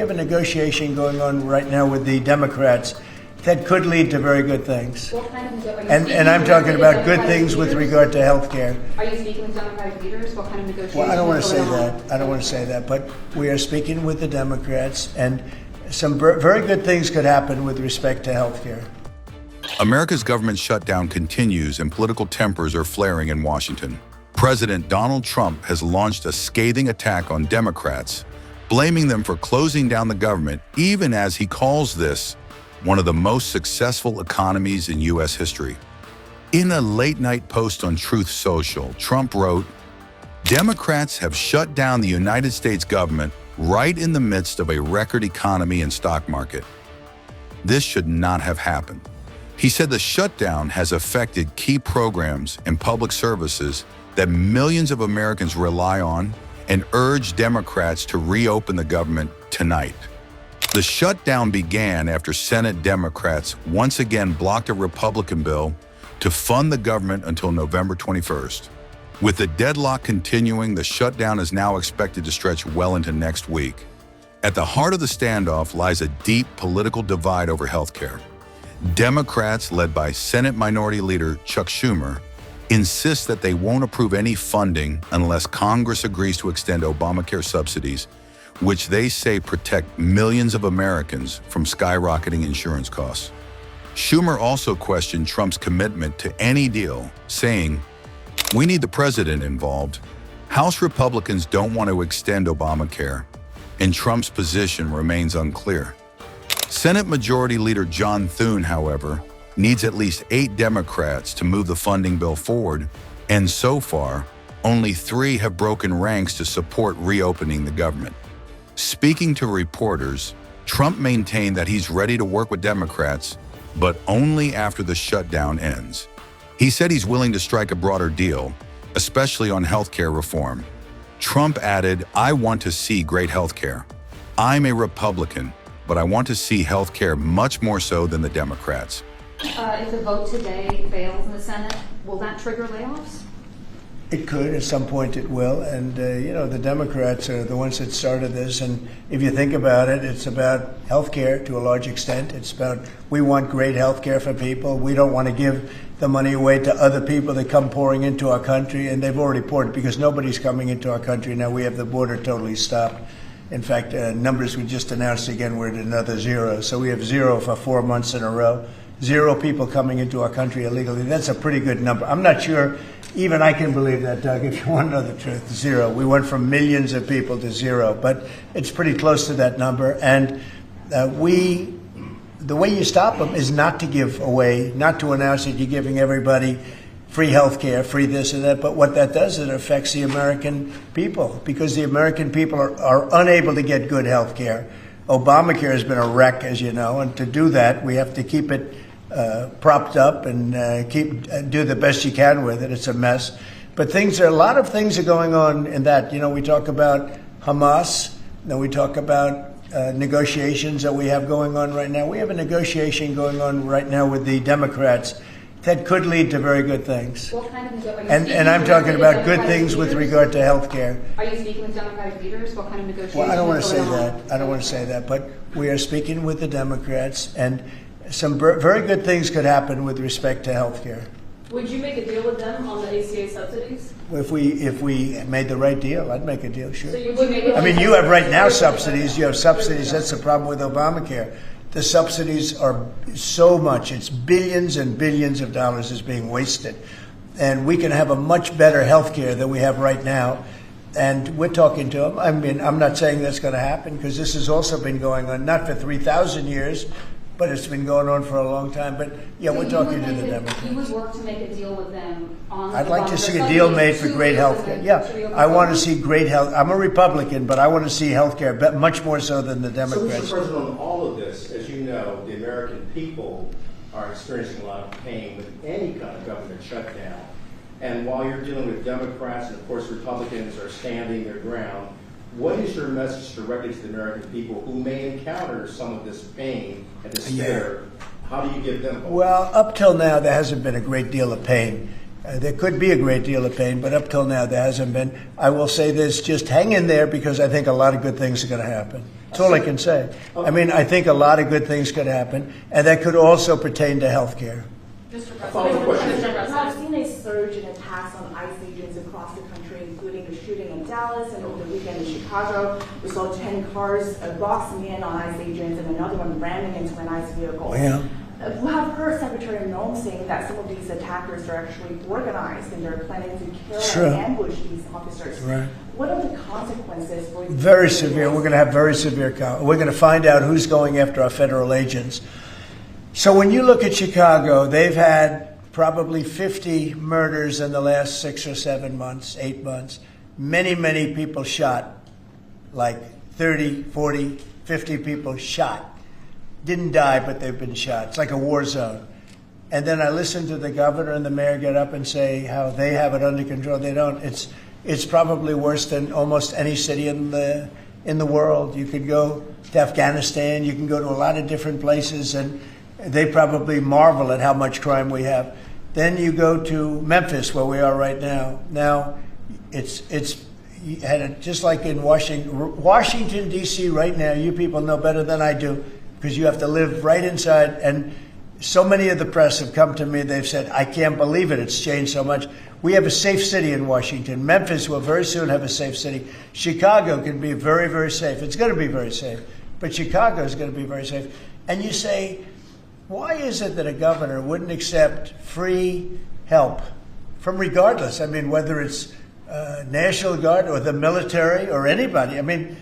have a negotiation going on right now with the Democrats that could lead to very good things. What kind of and I'm talking about good things with regard to health care. Are you speaking with Democratic leaders? What kind of negotiations? Well, I don't want to say that. I don't want to say that. But we are speaking with the Democrats, and some very good things could happen with respect to health care. America's government shutdown continues and political tempers are flaring in Washington. President Donald Trump has launched a scathing attack on Democrats, blaming them for closing down the government, even as he calls this one of the most successful economies in U.S. history. In a late-night post on Truth Social, Trump wrote, "Democrats have shut down the United States government right in the midst of a record economy and stock market. This should not have happened." He said the shutdown has affected key programs and public services that millions of Americans rely on and urged Democrats to reopen the government tonight. The shutdown began after Senate Democrats once again blocked a Republican bill to fund the government until November 21st. With the deadlock continuing, the shutdown is now expected to stretch well into next week. At the heart of the standoff lies a deep political divide over health care. Democrats, led by Senate Minority Leader Chuck Schumer, insist that they won't approve any funding unless Congress agrees to extend Obamacare subsidies, which they say protect millions of Americans from skyrocketing insurance costs. Schumer also questioned Trump's commitment to any deal, saying, "We need the president involved." House Republicans don't want to extend Obamacare, and Trump's position remains unclear. Senate Majority Leader John Thune, however, needs at least 8 Democrats to move the funding bill forward, and so far, only 3 have broken ranks to support reopening the government. Speaking to reporters, Trump maintained that he's ready to work with Democrats, but only after the shutdown ends. He said he's willing to strike a broader deal, especially on health care reform. Trump added, "I want to see great health care. I'm a Republican, but I want to see health care much more so than the Democrats." If the vote today fails in the Senate, will that trigger layoffs? It could. At some point it will. And, the Democrats are the ones that started this. And if you think about it, it's about health care to a large extent. It's about we want great health care for people. We don't want to give the money away to other people that come pouring into our country. And they've already poured it because nobody's coming into our country. Now we have the border totally stopped. In fact, numbers we just announced again, we're at another 0. So we have 0 for 4 months in a row. 0 people coming into our country illegally. That's a pretty good number. I'm not sure even I can believe that, Doug, if you want to know the truth. 0. We went from millions of people to 0, but it's pretty close to that number. And the way you stop them is not to give away, not to announce that you're giving everybody free health care, free this and that. But what that does, it affects the American people because the American people are unable to get good health care. Obamacare has been a wreck, as you know, and to do that, we have to keep it propped up and do the best you can with it. It's a mess. But a lot of things are going on in that. We talk about Hamas, then we talk about negotiations that we have going on right now. We have a negotiation going on right now with the Democrats that could lead to very good things. What kind of negotiations? And I'm talking about good things with regard to health care. Are you speaking with Democratic leaders? What kind of negotiations? Well, I don't want to say that. I don't want to say that. But we are speaking with the Democrats, and some very good things could happen with respect to health care. Would you make a deal with them on the ACA subsidies? If we made the right deal, I'd make a deal, sure. So you would make I mean, you have right now subsidies. You have subsidies. That's the problem with Obamacare. The subsidies are so much. It's billions and billions of dollars is being wasted. And we can have a much better health care than we have right now. And we're talking to them. I mean, I'm not saying that's going to happen because this has also been going on, not for 3,000 years, but it's been going on for a long time. But, yeah, we're talking to the Democrats. You would work to make a deal with them on I'd like to see a deal made for great health care. Yeah, I want to see great health. I'm a Republican, but I want to see health care much more so than the Democrats. So, Mr. President, on all of this, as you know, the American people are experiencing a lot of pain with any kind of government shutdown. And while you're dealing with Democrats and, of course, Republicans are standing their ground, what is your message directly to the American people who may encounter some of this pain and despair? How do you give them hope? Well, up till now, there hasn't been a great deal of pain. There could be a great deal of pain, but up till now, there hasn't been. I will say this, just hang in there because I think a lot of good things are going to happen. That's all I can say. I mean, I think a lot of good things could happen, and that could also pertain to health care. Mr. Follow-up question. President. I've seen a surge in attacks on ICE agents across the country, including the shooting in Dallas and over the weekend in Chicago. We saw 10 cars boxing in on ICE agents and another one ramming into an ICE vehicle. Yeah. We have heard Secretary Noem saying that some of these attackers are actually organized and they're planning to kill Sure. and ambush these officers. Right. What are the consequences for these? Very severe. We're going to have very severe. We're going to find out who's going after our federal agents. So when you look at Chicago, they've had probably 50 murders in the last 6 or 7 months, 8 months. Many, many people shot, like 30, 40, 50 people shot. Didn't die, but they've been shot. It's like a war zone. And then I listen to the governor and the mayor get up and say how they have it under control. They don't. It's probably worse than almost any city in the world. You could go to Afghanistan. You can go to a lot of different places, and they probably marvel at how much crime we have. Then you go to Memphis, where we are right now. Now, it's you had it just like in Washington D.C. right now. You people know better than I do, because you have to live right inside. And so many of the press have come to me. They've said, I can't believe it. It's changed so much. We have a safe city in Washington. Memphis will very soon have a safe city. Chicago can be very, very safe. It's going to be very safe. But Chicago is going to be very safe. And you say, why is it that a governor wouldn't accept free help from regardless? I mean, whether it's National Guard or the military or anybody. I mean,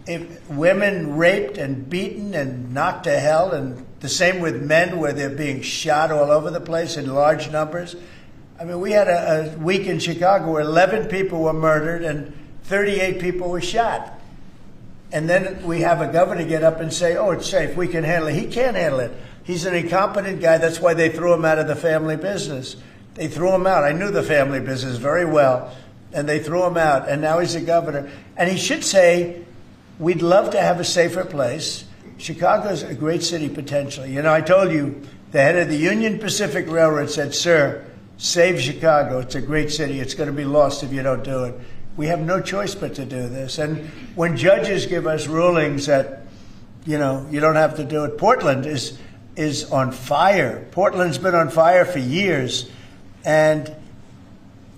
if women raped and beaten and knocked to hell, and the same with men where they're being shot all over the place in large numbers. I mean, we had a week in Chicago where 11 people were murdered and 38 people were shot. And then we have a governor get up and say, oh, it's safe, we can handle it. He can't handle it. He's an incompetent guy. That's why they threw him out of the family business. They threw him out. I knew the family business very well, and they threw him out. And now he's a governor. And he should say, we'd love to have a safer place. Chicago's a great city potentially. You know, I told you, the head of the Union Pacific Railroad said, sir, save Chicago. It's a great city. It's going to be lost if you don't do it. We have no choice but to do this. And when judges give us rulings that, you know, you don't have to do it, Portland is on fire. Portland's been on fire for years. And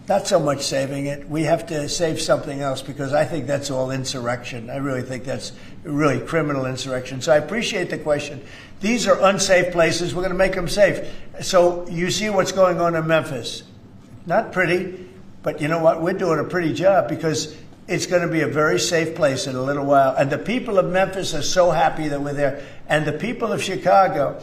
not so much saving it. We have to save something else, because I think that's all insurrection. I really think that's really criminal insurrection. So I appreciate the question. These are unsafe places. We're going to make them safe. So you see what's going on in Memphis. Not pretty, but you know what? We're doing a pretty job, because it's going to be a very safe place in a little while. And the people of Memphis are so happy that we're there. And the people of Chicago.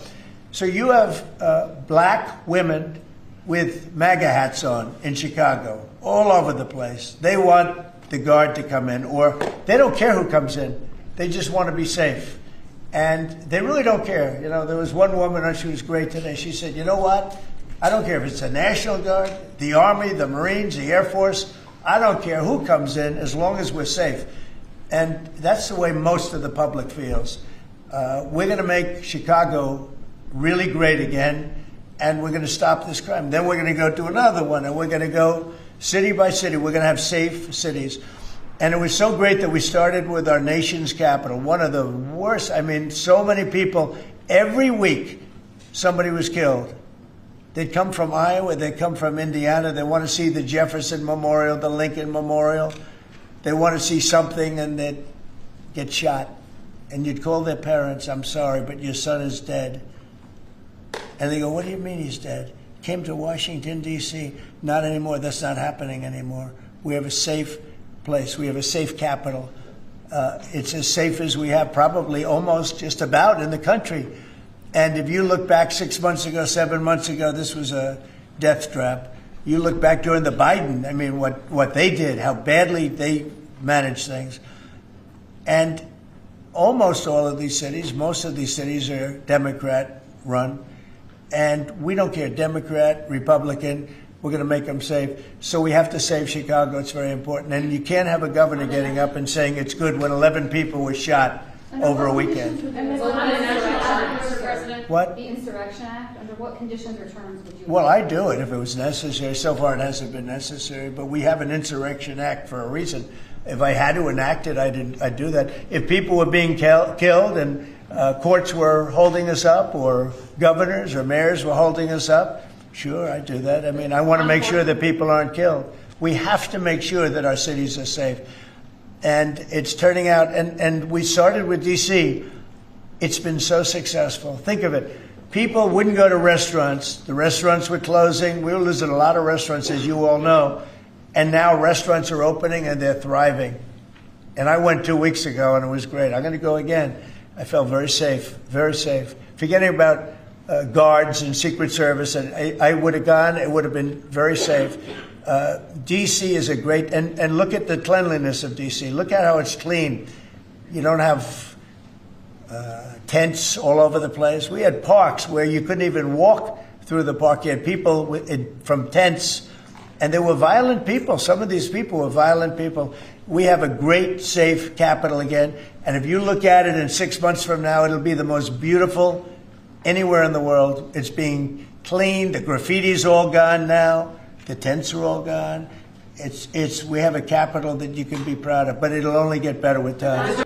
So you have black women with MAGA hats on in Chicago, all over the place. They want the guard to come in, or they don't care who comes in. They just want to be safe. And they really don't care. You know, there was one woman, and she was great today. She said, you know what? I don't care if it's the National Guard, the Army, the Marines, the Air Force. I don't care who comes in, as long as we're safe. And that's the way most of the public feels. We're going to make Chicago really great again. And we're going to stop this crime. Then we're going to go to another one, and we're going to go city by city. We're going to have safe cities. And it was so great that we started with our nation's capital, one of the worst. I mean, so many people, every week somebody was killed. They'd come from Iowa, they'd come from Indiana. They want to see the Jefferson Memorial, the Lincoln Memorial. They want to see something, and they'd get shot. And you'd call their parents, I'm sorry, but your son is dead. And they go, what do you mean he's dead? Came to Washington, D.C. Not anymore. That's not happening anymore. We have a safe place. We have a safe capital. It's as safe as we have probably almost just about in the country. And if you look back 6 months ago, 7 months ago, this was a death trap. You look back during the Biden, I mean, what they did, how badly they managed things. And almost all of these cities, most of these cities are Democrat run. And we don't care, Democrat, Republican, we're going to make them safe. So we have to save Chicago. It's very important. And you can't have a governor getting up and saying it's good when 11 people were shot over a weekend. What? The Insurrection Act, under what conditions or terms would you? Well, I'd do it if it was necessary. So far it hasn't been necessary, but we have an Insurrection Act for a reason. If I had to enact it, I'd do that. If people were being killed and courts were holding us up, or governors or mayors were holding us up, sure, I'd do that. I mean, I want to make sure that people aren't killed. We have to make sure that our cities are safe. And it's turning out, and we started with D.C. It's been so successful. Think of it. People wouldn't go to restaurants. The restaurants were closing. We were losing a lot of restaurants, as you all know. And now restaurants are opening and they're thriving. And I went 2 weeks ago and it was great. I'm going to go again. I felt very safe, very safe. Forgetting about guards and Secret Service, and I would have gone, it would have been very safe. D.C. is a great, and look at the cleanliness of D.C. Look at how it's clean. You don't have tents all over the place. We had parks where you couldn't even walk through the park. You had people from tents, and they were violent people. Some of these people were violent people. We have a great, safe capital again, and if you look at it in 6 months from now, it'll be the most beautiful anywhere in the world. It's being cleaned. The graffiti's all gone now. The tents are all gone. We have a capital that you can be proud of, but it'll only get better with time.